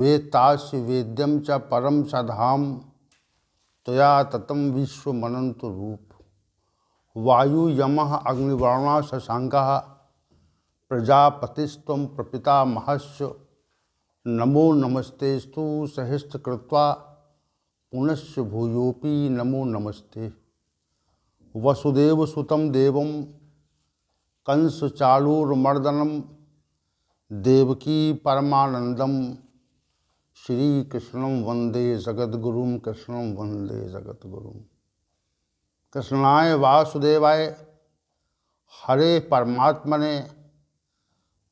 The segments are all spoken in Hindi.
वेत्तास्य वेद्यम च परम सधाम त्वया ततं विश्वमनंत रूप। वायु यमः अग्निवर्णा शशांकः प्रजापतिस्त्वं प्रपितामहश्च। नमो नमस्तेस्तु सहस्रकृत्वा पुनश्च भूयोऽपि नमो नमस्ते। वसुदेवसुतं देवं कंसचाणूरमर्दनं देवकी परमानंदम श्रीकृष्णं वंदे जगद्गुरुं। कृष्णं वंदे जगद्गुरुं। कृष्णाय वासुदेवाय हरे परमात्मने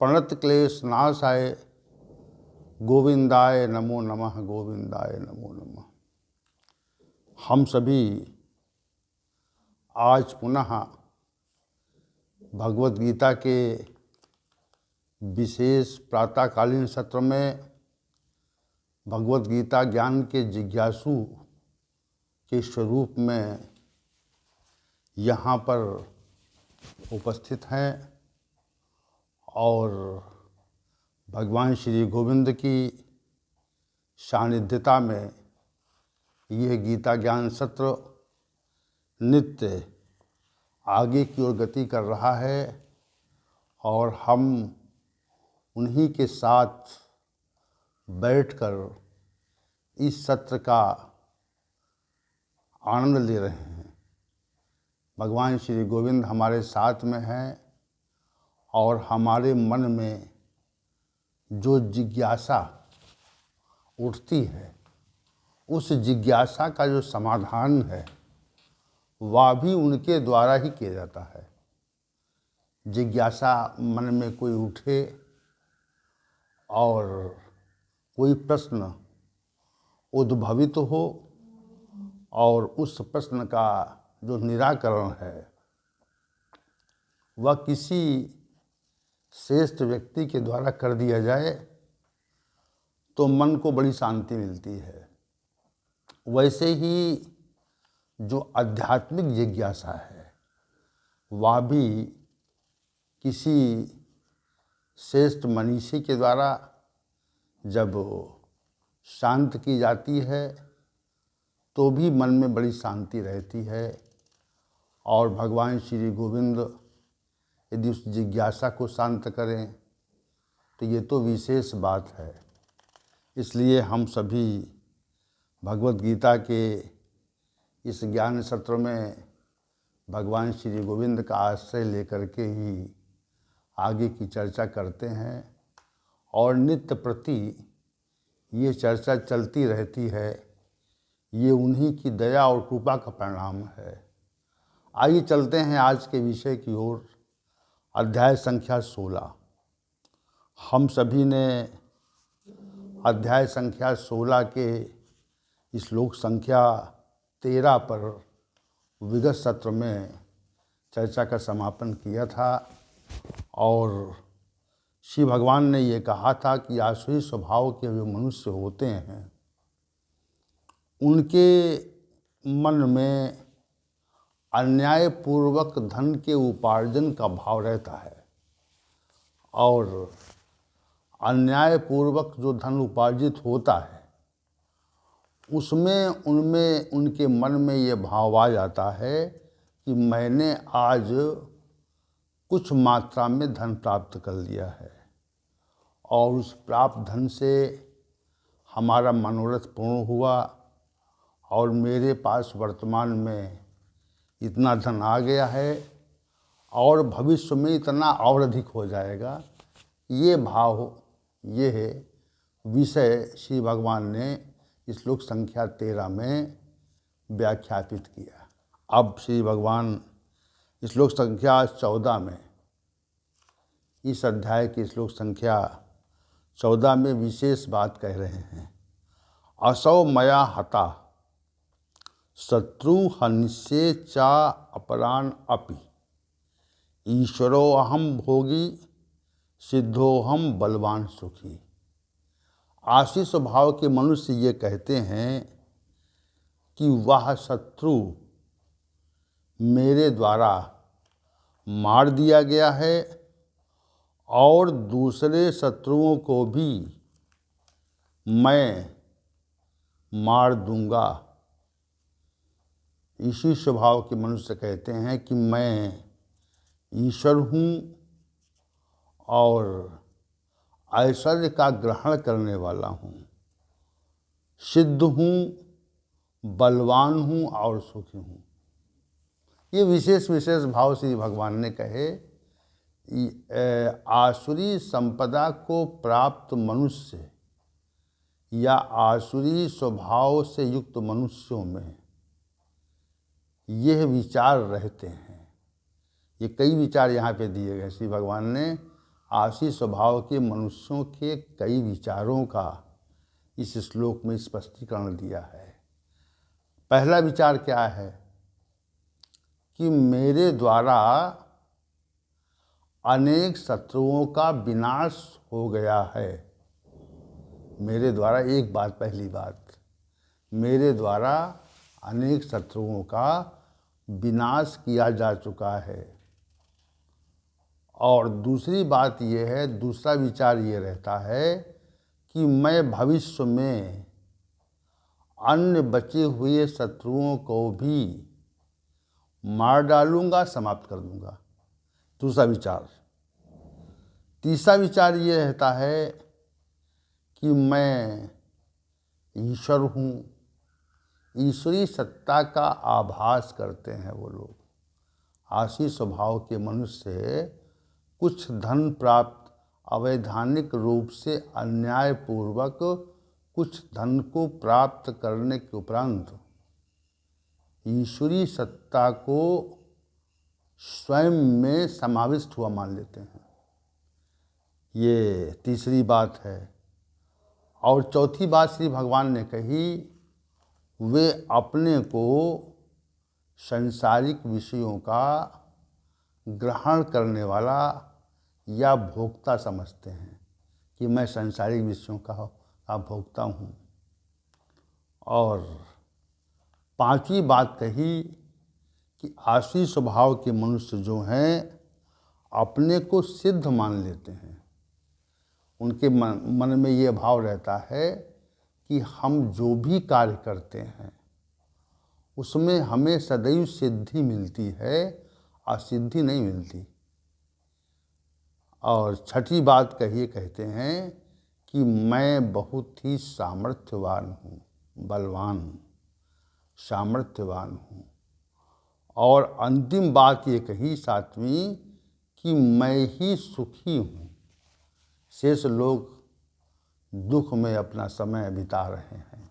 प्रणतक्लेशनाशाय गोविंदाय नमो नमः। गोविंदाय नमो नमः। हम सभी आज पुनः भगवद गीता के विशेष प्रातःकालीन सत्र में भगवद गीता ज्ञान के जिज्ञासु के स्वरूप में यहाँ पर उपस्थित हैं और भगवान श्री गोविंद की सानिध्यता में यह गीता ज्ञान सत्र नित्य आगे की ओर गति कर रहा है और हम उन्हीं के साथ बैठकर इस सत्र का आनंद ले रहे हैं। भगवान श्री गोविंद हमारे साथ में हैं और हमारे मन में जो जिज्ञासा उठती है उस जिज्ञासा का जो समाधान है वह भी उनके द्वारा ही किया जाता है। जिज्ञासा मन में कोई उठे और कोई प्रश्न उद्भवित हो और उस प्रश्न का जो निराकरण है वह किसी श्रेष्ठ व्यक्ति के द्वारा कर दिया जाए तो मन को बड़ी शांति मिलती है। वैसे ही जो आध्यात्मिक जिज्ञासा है वह भी किसी श्रेष्ठ मनीषी के द्वारा जब शांत की जाती है तो भी मन में बड़ी शांति रहती है और भगवान श्री गोविंद यदि उस जिज्ञासा को शांत करें तो ये तो विशेष बात है। इसलिए हम सभी भगवद गीता के इस ज्ञान सत्र में भगवान श्री गोविंद का आश्रय लेकर के ही आगे की चर्चा करते हैं और नित्य प्रति ये चर्चा चलती रहती है। ये उन्हीं की दया और कृपा का परिणाम है। आइए चलते हैं आज के विषय की ओर। अध्याय संख्या 16। हम सभी ने अध्याय संख्या 16 के श्लोक संख्या 13 पर विगत सत्र में चर्चा का समापन किया था और श्री भगवान ने ये कहा था कि आसुरी स्वभाव के जो मनुष्य होते हैं उनके मन में अन्यायपूर्वक धन के उपार्जन का भाव रहता है और अन्यायपूर्वक जो धन उपार्जित होता है उसमें उनके मन में ये भाव आ जाता है कि मैंने आज कुछ मात्रा में धन प्राप्त कर लिया है और उस प्राप्त धन से हमारा मनोरथ पूर्ण हुआ और मेरे पास वर्तमान में इतना धन आ गया है और भविष्य में इतना और अधिक हो जाएगा। ये भाव ये है विषय श्री भगवान ने श्लोक संख्या 13 में व्याख्यापित किया। अब श्री भगवान श्लोक संख्या 14 में इस अध्याय की श्लोक संख्या 14 में विशेष बात कह रहे हैं। असौ मया हता शत्रु हनिष्ये चा अपरान अपि ईश्वरो अहम भोगी सिद्धोहम बलवान सुखी। आशी स्वभाव के मनुष्य ये कहते हैं कि वह शत्रु मेरे द्वारा मार दिया गया है और दूसरे शत्रुओं को भी मैं मार दूंगा। इसी स्वभाव के मनुष्य कहते हैं कि मैं ईश्वर हूँ और ऐश्वर्य का ग्रहण करने वाला हूँ, सिद्ध हूँ, बलवान हूँ और सुखी हूँ। ये विशेष विशेष भाव श्री भगवान ने कहे। आसुरी संपदा को प्राप्त मनुष्य या आसुरी स्वभाव से युक्त मनुष्यों में यह विचार रहते हैं। ये कई विचार यहाँ पे दिए गए। श्री भगवान ने आसुरी स्वभाव के मनुष्यों के कई विचारों का इस श्लोक में स्पष्टीकरण दिया है। पहला विचार क्या है कि मेरे द्वारा अनेक शत्रुओं का विनाश हो गया है। मेरे द्वारा, एक बात, पहली बात, मेरे द्वारा अनेक शत्रुओं का विनाश किया जा चुका है। और दूसरी बात यह है, दूसरा विचार ये रहता है कि मैं भविष्य में अन्य बचे हुए शत्रुओं को भी मार डालूंगा, समाप्त कर दूंगा। दूसरा विचार। तीसरा विचार ये रहता है कि मैं ईश्वर हूँ। ईश्वरी सत्ता का आभास करते हैं वो लोग। आसुरी स्वभाव के मनुष्य कुछ धन प्राप्त अवैधानिक रूप से अन्यायपूर्वक कुछ धन को प्राप्त करने के उपरांत ईश्वरी सत्ता को स्वयं में समाविष्ट हुआ मान लेते हैं। ये तीसरी बात है। और चौथी बात श्री भगवान ने कही, वे अपने को सांसारिक विषयों का ग्रहण करने वाला या भोक्ता समझते हैं कि मैं सांसारिक विषयों का भोक्ता हूँ। और पांचवी बात कही कि आसुरी स्वभाव के मनुष्य जो हैं अपने को सिद्ध मान लेते हैं। उनके मन में ये भाव रहता है कि हम जो भी कार्य करते हैं उसमें हमें सदैव सिद्धि मिलती है, असिद्धि नहीं मिलती। और छठी बात कहते हैं कि मैं बहुत ही सामर्थ्यवान हूँ, बलवान हूँ, सामर्थ्यवान हूँ। और अंतिम बात ये कही, सातवीं, कि मैं ही सुखी हूँ। शेष लोग दुख में अपना समय बिता रहे हैं।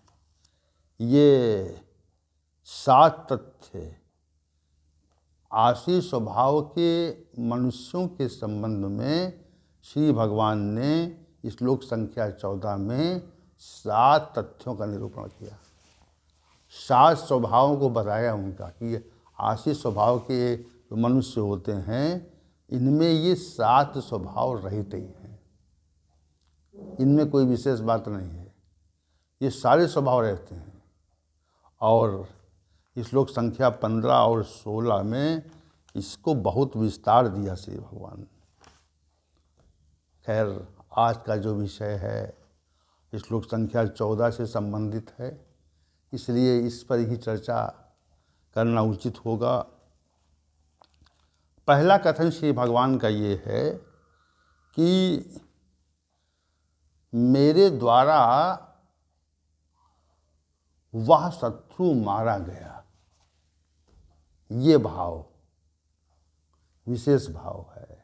ये 7 तथ्य आसुरी स्वभाव के मनुष्यों के संबंध में श्री भगवान ने श्लोक संख्या 14 में 7 तथ्यों का निरूपण किया। 7 स्वभावों को बताया उनका कि आसुरी स्वभाव के जो मनुष्य होते हैं इनमें ये 7 स्वभाव रहित ही हैं। इनमें कोई विशेष बात नहीं है, ये सारे स्वभाव रहते हैं। और श्लोक संख्या 15 और 16 में इसको बहुत विस्तार दिया श्री भगवान। खैर, आज का जो विषय है श्लोक संख्या 14 से संबंधित है, इसलिए इस पर ही चर्चा करना उचित होगा। पहला कथन श्री भगवान का ये है कि मेरे द्वारा वह शत्रु मारा गया। ये भाव विशेष भाव है।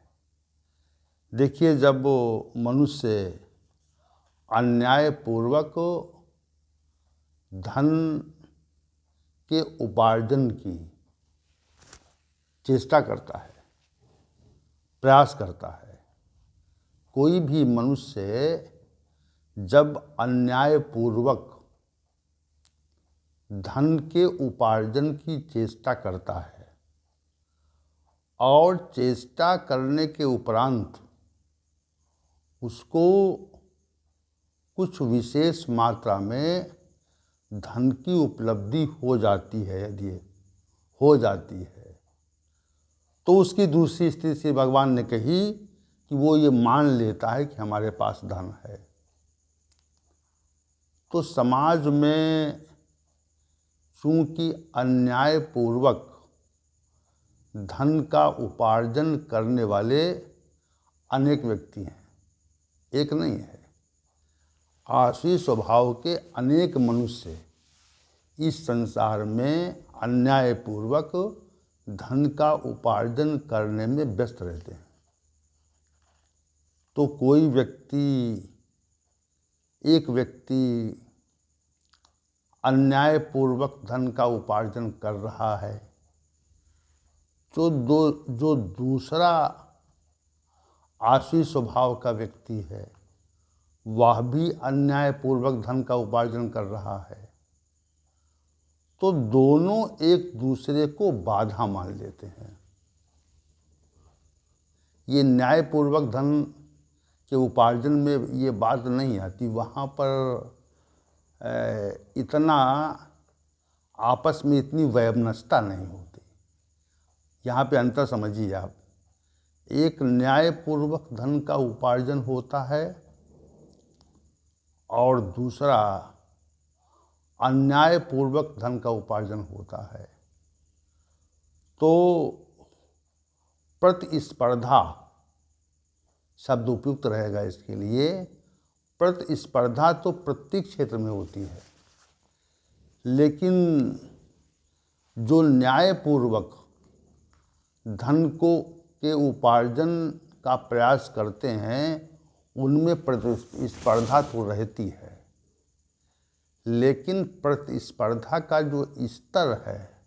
देखिए, जब वो मनुष्य अन्यायपूर्वक धन के उपार्जन की चेष्टा करता है, प्रयास करता है, कोई भी मनुष्य जब अन्यायपूर्वक धन के उपार्जन की चेष्टा करता है और चेष्टा करने के उपरांत उसको कुछ विशेष मात्रा में धन की उपलब्धि हो जाती है, यदि हो जाती है तो उसकी दूसरी स्थिति से भगवान ने कही कि वो ये मान लेता है कि हमारे पास धन है। तो समाज में चूंकि अन्यायपूर्वक धन का उपार्जन करने वाले अनेक व्यक्ति हैं, एक नहीं है, आसुरी स्वभाव के अनेक मनुष्य इस संसार में अन्यायपूर्वक धन का उपार्जन करने में व्यस्त रहते हैं। तो कोई व्यक्ति, एक व्यक्ति अन्यायपूर्वक धन का उपार्जन कर रहा है, जो दूसरा आसुरी स्वभाव का व्यक्ति है वह भी अन्यायपूर्वक धन का उपार्जन कर रहा है, तो दोनों एक दूसरे को बाधा मान लेते हैं। ये न्यायपूर्वक धन के उपार्जन में ये बात नहीं आती, वहाँ पर इतना आपस में इतनी वैमनस्यता नहीं होती। यहाँ पे अंतर समझिए आप, एक न्यायपूर्वक धन का उपार्जन होता है और दूसरा अन्यायपूर्वक धन का उपार्जन होता है। तो प्रतिस्पर्धा शब्द उपयुक्त रहेगा इसके लिए। प्रतिस्पर्धा तो प्रत्येक क्षेत्र में होती है, लेकिन जो न्यायपूर्वक धन के उपार्जन का प्रयास करते हैं उनमें प्रतिस्पर्धा तो रहती है, लेकिन प्रतिस्पर्धा का जो स्तर है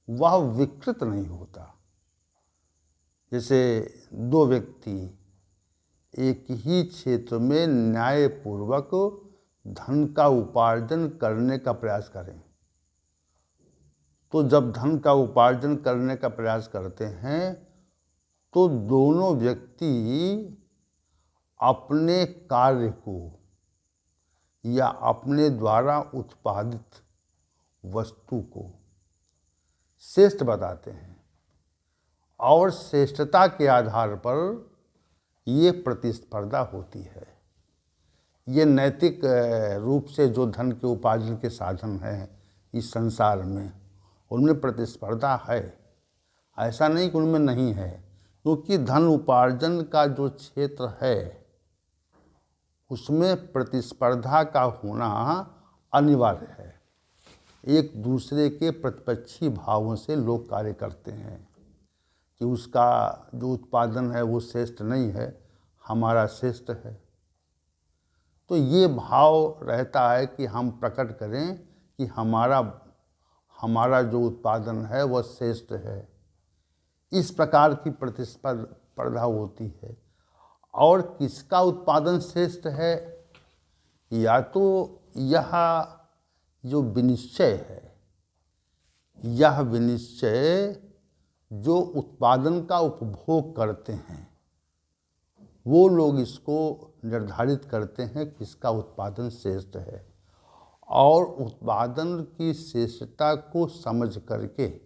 वह विकृत नहीं होता। जैसे दो व्यक्ति एक ही क्षेत्र में न्यायपूर्वक धन का उपार्जन करने का प्रयास करें, तो जब धन का उपार्जन करने का प्रयास करते हैं तो दोनों व्यक्ति अपने कार्य को या अपने द्वारा उत्पादित वस्तु को श्रेष्ठ बताते हैं और श्रेष्ठता के आधार पर ये प्रतिस्पर्धा होती है। ये नैतिक रूप से जो धन के उपार्जन के साधन हैं इस संसार में, उनमें प्रतिस्पर्धा है, ऐसा नहीं कि उनमें नहीं है, क्योंकि धन उपार्जन का जो क्षेत्र है उसमें प्रतिस्पर्धा का होना अनिवार्य है। एक दूसरे के प्रतिपक्षी भावों से लोग कार्य करते हैं कि उसका जो उत्पादन है वो श्रेष्ठ नहीं है, हमारा श्रेष्ठ है। तो ये भाव रहता है कि हम प्रकट करें कि हमारा जो उत्पादन है वह श्रेष्ठ है। इस प्रकार की प्रतिस्पर्धा होती है। और किसका उत्पादन श्रेष्ठ है, या तो यह जो विनिश्चय है, यह विनिश्चय जो उत्पादन का उपभोग करते हैं वो लोग इसको निर्धारित करते हैं किसका उत्पादन श्रेष्ठ है, और उत्पादन की श्रेष्ठता को समझ करके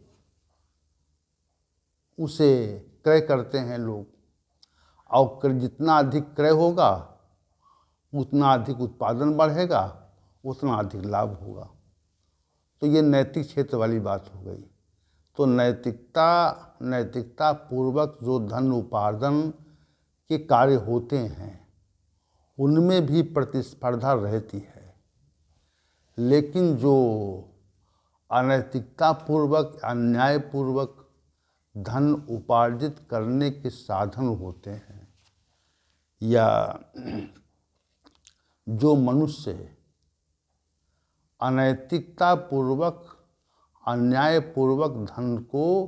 उसे क्रय करते हैं लोग, और जितना अधिक क्रय होगा उतना अधिक उत्पादन बढ़ेगा, उतना अधिक लाभ होगा। तो ये नैतिक क्षेत्र वाली बात हो गई। तो नैतिकता पूर्वक जो धन उपार्जन के कार्य होते हैं उनमें भी प्रतिस्पर्धा रहती है, लेकिन जो अनैतिकता पूर्वक, अन्यायपूर्वक धन उपार्जित करने के साधन होते हैं, या जो मनुष्य अनैतिकता पूर्वक, अन्यायपूर्वक धन को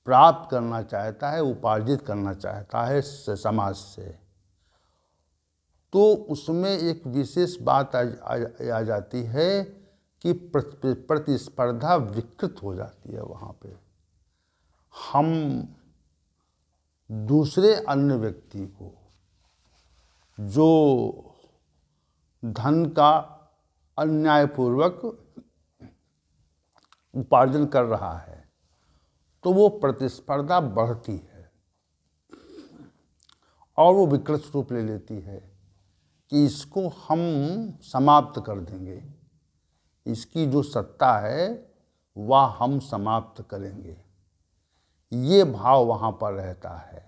प्राप्त करना चाहता है, उपार्जित करना चाहता है समाज से, तो उसमें एक विशेष बात आ जाती है कि प्रतिस्पर्धा विकृत हो जाती है। वहाँ पे हम दूसरे अन्य व्यक्ति को जो धन का अन्यायपूर्वक उपार्जन कर रहा है तो वो प्रतिस्पर्धा बढ़ती है और वो विकृत रूप ले लेती है। कि इसको हम समाप्त कर देंगे, इसकी जो सत्ता है वह हम समाप्त करेंगे, ये भाव वहाँ पर रहता है।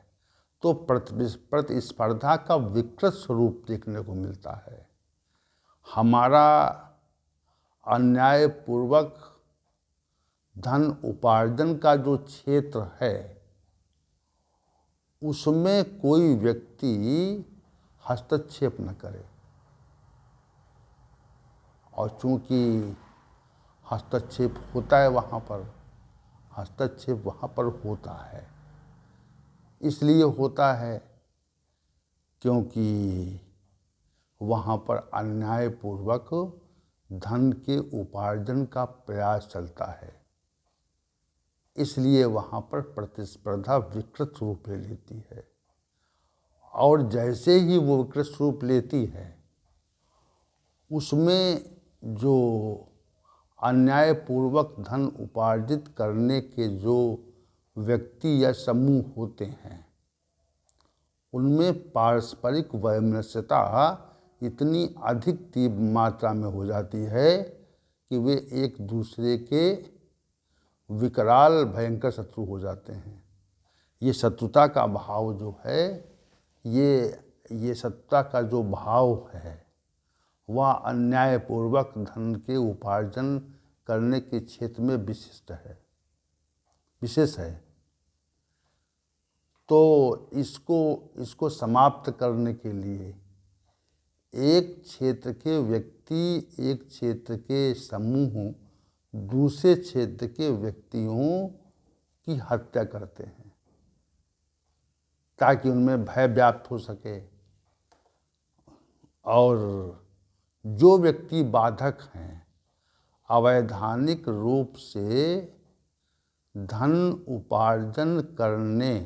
तो प्रतिस्पर्धा का विकृत स्वरूप देखने को मिलता है। हमारा अन्यायपूर्वक धन उपार्जन का जो क्षेत्र है उसमें कोई व्यक्ति हस्तक्षेप न करे, और चूंकि हस्तक्षेप होता है वहाँ पर, हस्तक्षेप वहाँ पर होता है, इसलिए होता है क्योंकि वहाँ पर अन्यायपूर्वक धन के उपार्जन का प्रयास चलता है, इसलिए वहाँ पर प्रतिस्पर्धा विकृत रूप ले लेती है। और जैसे ही वो विकृत रूप लेती है उसमें जो अन्यायपूर्वक धन उपार्जित करने के जो व्यक्ति या समूह होते हैं उनमें पारस्परिक वैमनस्यता इतनी अधिक तीव्र मात्रा में हो जाती है कि वे एक दूसरे के विकराल भयंकर शत्रु हो जाते हैं। ये शत्रुता का भाव जो है, ये शत्रुता का जो भाव है वह अन्यायपूर्वक धन के उपार्जन करने के क्षेत्र में विशेष है। तो इसको समाप्त करने के लिए एक क्षेत्र के व्यक्ति, एक क्षेत्र के समूह दूसरे क्षेत्र के व्यक्तियों की हत्या करते हैं ताकि उनमें भय व्याप्त हो सके, और जो व्यक्ति बाधक हैं अवैधानिक रूप से धन उपार्जन करने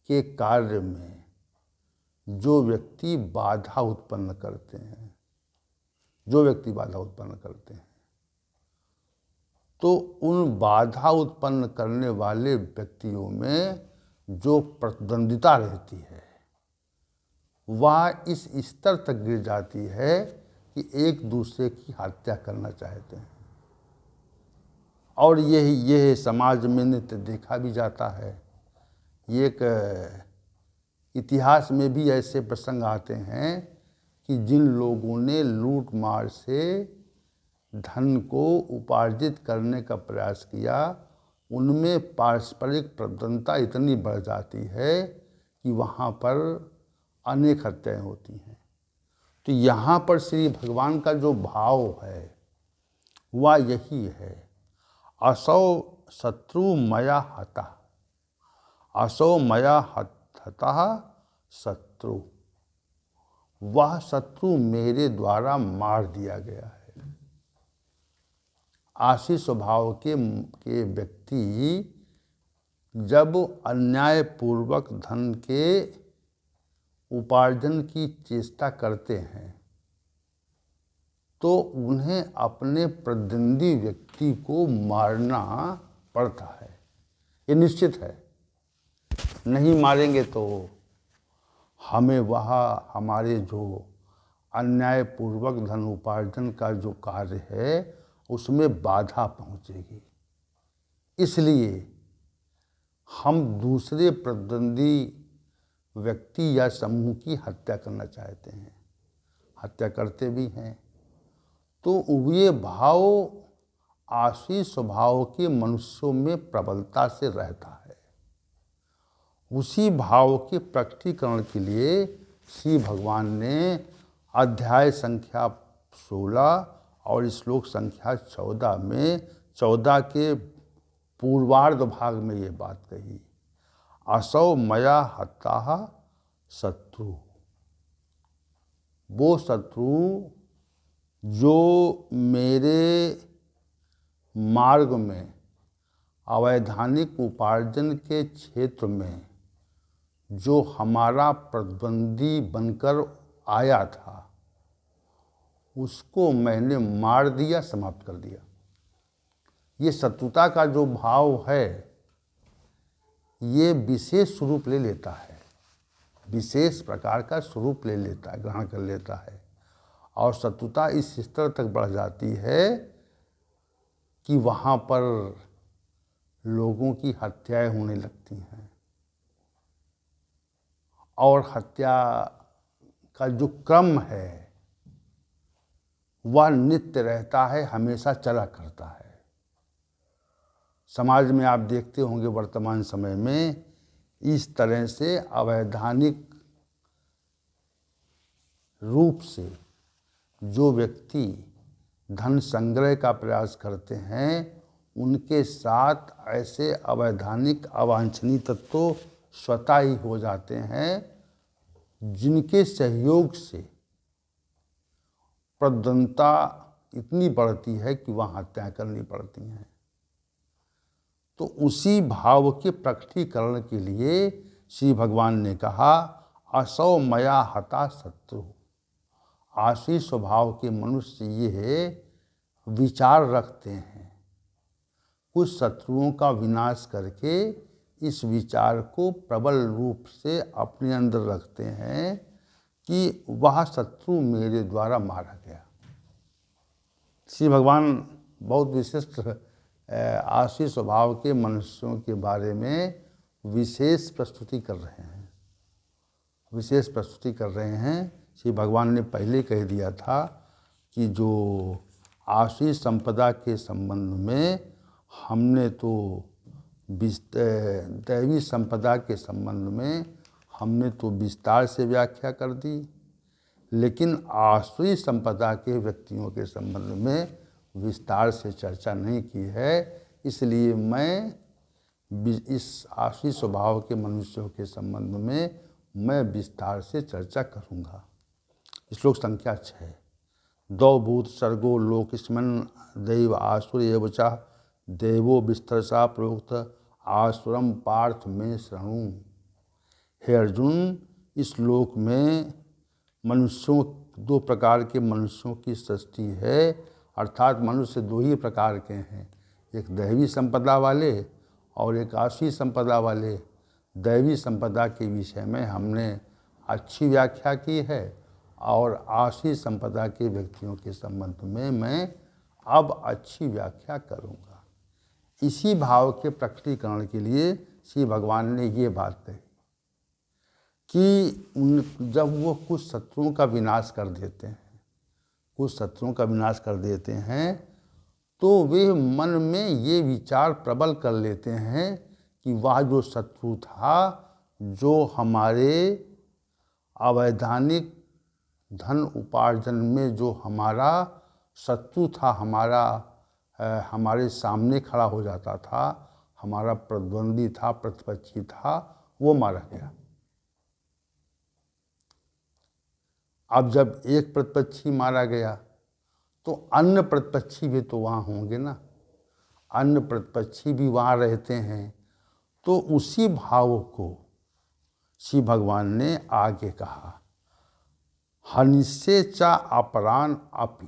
के कार्य में जो व्यक्ति बाधा उत्पन्न करते हैं, तो उन बाधा उत्पन्न करने वाले व्यक्तियों में जो प्रतिद्वंदिता रहती है वह इस स्तर तक गिर जाती है कि एक दूसरे की हत्या करना चाहते हैं। और यह समाज में नित्य देखा भी जाता है। एक इतिहास में भी ऐसे प्रसंग आते हैं कि जिन लोगों ने लूट मार से धन को उपार्जित करने का प्रयास किया उनमें पारस्परिक प्रतिद्वंदिता इतनी बढ़ जाती है कि वहाँ पर अनेक हत्याएं होती हैं। तो यहाँ पर श्री भगवान का जो भाव है वह यही है, असौ शत्रु मया हता, असौ मया हतः शत्रु, वह शत्रु मेरे द्वारा मार दिया गया है। आशी स्वभाव के व्यक्ति जब अन्यायपूर्वक धन के उपार्जन की चेष्टा करते हैं तो उन्हें अपने प्रतिद्वंदी व्यक्ति को मारना पड़ता है, ये निश्चित है। नहीं मारेंगे तो हमें वह हमारे जो अन्यायपूर्वक धन उपार्जन का जो कार्य है उसमें बाधा पहुंचेगी। इसलिए हम दूसरे प्रतिद्वंदी व्यक्ति या समूह की हत्या करना चाहते हैं, हत्या करते भी हैं। तो ये भाव आशी स्वभाव के मनुष्यों में प्रबलता से रहता है। उसी भाव के प्रकटीकरण के लिए श्री भगवान ने अध्याय संख्या 16 और श्लोक संख्या 14 में 14 के पूर्वार्ध भाग में ये बात कही, असौ मया हता शत्रु, वो शत्रु जो मेरे मार्ग में अवैधानिक उपार्जन के क्षेत्र में जो हमारा प्रतिद्वंदी बनकर आया था उसको मैंने मार दिया, समाप्त कर दिया। ये शत्रुता का जो भाव है ये विशेष स्वरूप ले लेता है। विशेष प्रकार का स्वरूप ले लेता है, ग्रहण कर लेता है। और शत्रुता इस स्तर तक बढ़ जाती है कि वहाँ पर लोगों की हत्याएं होने लगती हैं, और हत्या का जो क्रम है वह नित्य रहता है, हमेशा चला करता है। समाज में आप देखते होंगे वर्तमान समय में इस तरह से अवैधानिक रूप से जो व्यक्ति धन संग्रह का प्रयास करते हैं, उनके साथ ऐसे अवैधानिक अवांछनीय तत्व स्वतः ही हो जाते हैं, जिनके सहयोग से प्रद्वंदता इतनी बढ़ती है कि वहाँ हत्याएं करनी पड़ती हैं। तो उसी भाव के प्रकटीकरण के लिए श्री भगवान ने कहा, असौ मया हता शत्रु। आशी स्वभाव के मनुष्य ये विचार रखते हैं, कुछ शत्रुओं का विनाश करके इस विचार को प्रबल रूप से अपने अंदर रखते हैं कि वह शत्रु मेरे द्वारा मारा गया। श्री भगवान बहुत विशिष्ट आशी स्वभाव के मनुष्यों के बारे में विशेष प्रस्तुति कर रहे हैं। श्री भगवान ने पहले कह दिया था कि जो आशी संपदा के संबंध में हमने तो दैवी संपदा के संबंध में हमने तो विस्तार से व्याख्या कर दी, लेकिन आसुरी संपदा के व्यक्तियों के संबंध में विस्तार से चर्चा नहीं की है। इसलिए मैं इस आसुरी स्वभाव के मनुष्यों के संबंध में मैं विस्तार से चर्चा करूँगा। श्लोक संख्या 6। दौ भूत सर्गो लोकस्मन दैव आसुर एव च देवो विस्तरसा प्रोक्त आसुरम पार्थ में शृणु। हे अर्जुन, इस श्लोक में मनुष्यों, दो प्रकार के मनुष्यों की सृष्टि है, अर्थात मनुष्य दो ही प्रकार के हैं, एक दैवी संपदा वाले और एक आसुरी संपदा वाले। दैवी संपदा के विषय में हमने अच्छी व्याख्या की है और आसुरी संपदा के व्यक्तियों के संबंध में मैं अब अच्छी व्याख्या करूँगा। इसी भाव के प्रकटीकरण के लिए श्री भगवान ने ये बात कही कि जब वो कुछ शत्रुओं का विनाश कर देते हैं, तो वे मन में ये विचार प्रबल कर लेते हैं कि वह जो शत्रु था, जो हमारे अवैधानिक धन उपार्जन में जो हमारा शत्रु था, हमारे सामने खड़ा हो जाता था, हमारा प्रतिद्वंदी था, प्रतिपक्षी था, वो मारा गया। अब जब एक प्रतिपक्षी मारा गया तो अन्य प्रतिपक्षी भी तो वहाँ होंगे ना, अन्य प्रतिपक्षी भी वहाँ रहते हैं। तो उसी भाव को श्री भगवान ने आगे कहा, हनिष्ये च अपरान अपि,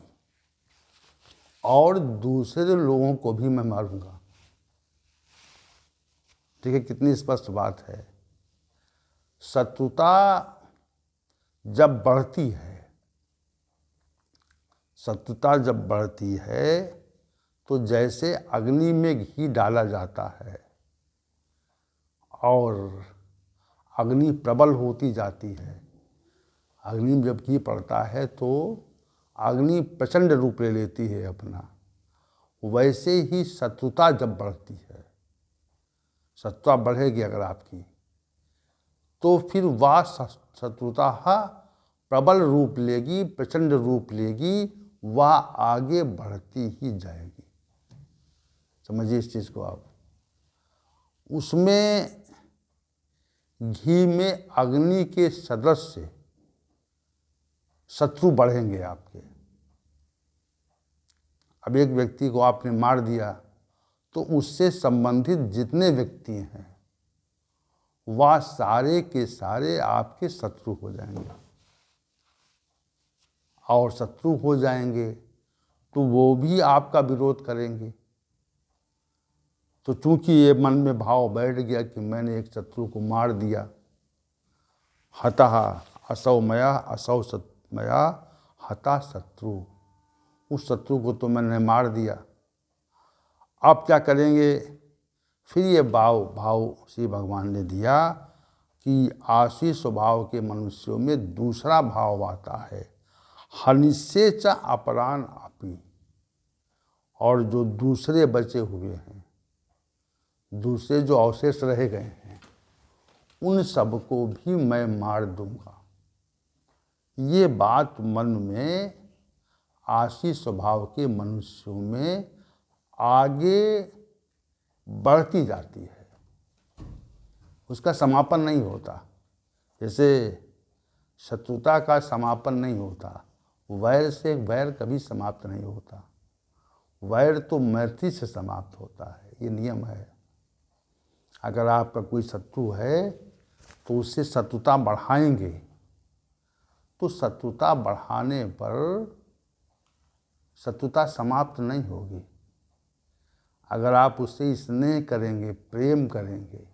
और दूसरे लोगों को भी मैं मारूंगा। ठीक है, कितनी स्पष्ट बात है। शत्रुता जब बढ़ती है तो जैसे अग्नि में घी डाला जाता है और अग्नि प्रबल होती जाती है, अग्नि में जब घी पड़ता है तो अग्नि प्रचंड रूप ले लेती है अपना। वैसे ही शत्रुता जब बढ़ती है, शत्रुता बढ़ेगी अगर आपकी, तो फिर वह शत्रुता प्रबल रूप लेगी, प्रचंड रूप लेगी, वह आगे बढ़ती ही जाएगी। समझिए इस चीज़ को आप। उसमें घी में अग्नि के सदृश शत्रु बढ़ेंगे आपके। अब एक व्यक्ति को आपने मार दिया तो उससे संबंधित जितने व्यक्ति हैं वह सारे के सारे आपके शत्रु हो जाएंगे, और शत्रु हो जाएंगे तो वो भी आपका विरोध करेंगे। तो चूंकि ये मन में भाव बैठ गया कि मैंने एक शत्रु को मार दिया, हतः असौ मया असौ मया हता शत्रु, उस शत्रु को तो मैंने मार दिया। आप क्या करेंगे? फिर ये भाव श्री भगवान ने दिया कि आशी स्वभाव के मनुष्यों में दूसरा भाव आता है, हनिष्ये च अपरान अपि। और जो दूसरे बचे हुए हैं, दूसरे जो अवशेष रह गए हैं, उन सबको भी मैं मार दूंगा। ये बात मन में आशी स्वभाव के मनुष्यों में आगे बढ़ती जाती है, उसका समापन नहीं होता। जैसे शत्रुता का समापन नहीं होता, वैर से वैर कभी समाप्त नहीं होता। वैर तो मैत्री से समाप्त होता है, ये नियम है। अगर आपका कोई शत्रु है तो उससे शत्रुता बढ़ाएंगे, तो शत्रुता बढ़ाने पर शत्रुता समाप्त नहीं होगी। अगर आप उससे स्नेह करेंगे, प्रेम करेंगे,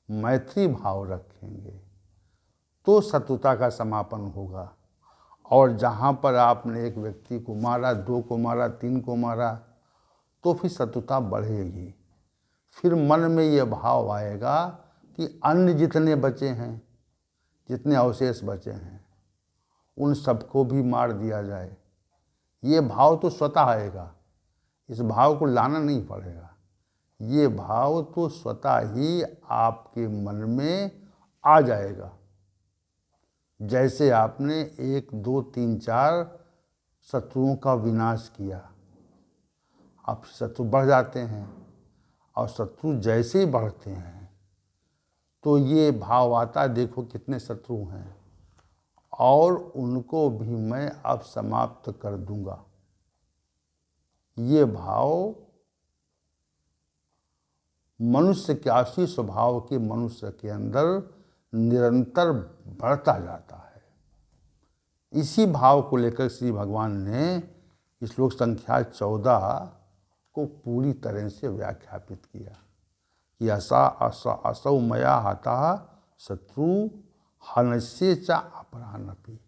मैत्री भाव रखेंगे, तो शत्रुता का समापन होगा। और जहाँ पर आपने एक व्यक्ति को मारा, 2 को मारा, 3 को मारा, तो फिर शत्रुता बढ़ेगी। फिर मन में ये भाव आएगा कि अन्य जितने बचे हैं, जितने अवशेष बचे हैं, उन सबको भी मार दिया जाए। ये भाव तो स्वतः आएगा, इस भाव को लाना नहीं पड़ेगा। ये भाव तो स्वतः ही आपके मन में आ जाएगा। जैसे आपने 1, 2, 3, 4 शत्रुओं का विनाश किया, अब शत्रु बढ़ जाते हैं, और शत्रु जैसे ही बढ़ते हैं तो ये भाव आता, देखो कितने शत्रु हैं और उनको भी मैं अब समाप्त कर दूंगा। ये भाव मनुष्य के आशी स्वभाव के मनुष्य के अंदर निरंतर बढ़ता जाता है। इसी भाव को लेकर श्री भगवान ने श्लोक संख्या 14 को पूरी तरह से व्याख्यापित किया कि असौ मया हतः शत्रु हनस्ये च अपरानपि।